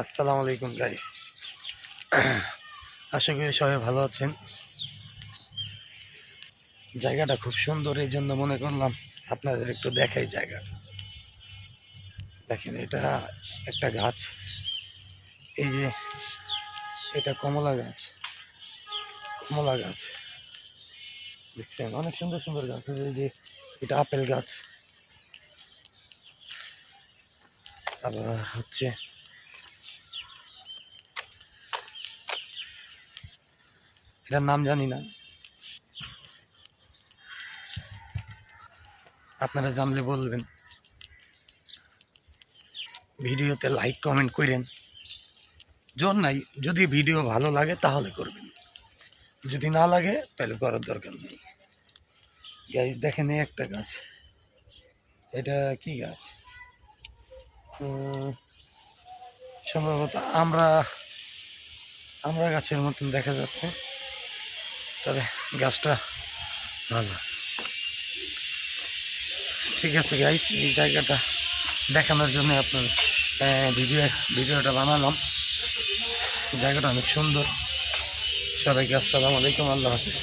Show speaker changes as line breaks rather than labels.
আসসালামু আলাইকুম গাইস। আশা করি সবাই ভালো আছেন। জায়গাটা খুব সুন্দর, এই জন্য মনে করলাম আপনাদের একটু দেখাই জায়গা। দেখেন, এটা একটা গাছ, এই যে এটা কমলা গাছ। কমলা গাছ দেখছেন, অনেক সুন্দর সুন্দর গাছ। এই যে এটা আপেল গাছ, আবার হচ্ছে এটার নাম জানি না, আপনারা জানলে বলবেন। ভিডিওতে লাইক কমেন্ট করেন, জোর নাই। যদি ভিডিও ভালো লাগে তাহলে করবেন, যদি না লাগে তাহলে করার দরকার নেই। গাছ দেখেন, এই একটা গাছ, এটা কি গাছ? সম্ভবত আমরা আমরা গাছের মতন দেখা যাচ্ছে, তবে গাছটা ভালো। ঠিক আছে গাইস, এই জায়গাটা দেখানোর জন্য আপনার ভিডিওটা বানালাম। জায়গাটা অনেক সুন্দর। সবাইকে আসসালামু আলাইকুম, আল্লাহ হাফিজ।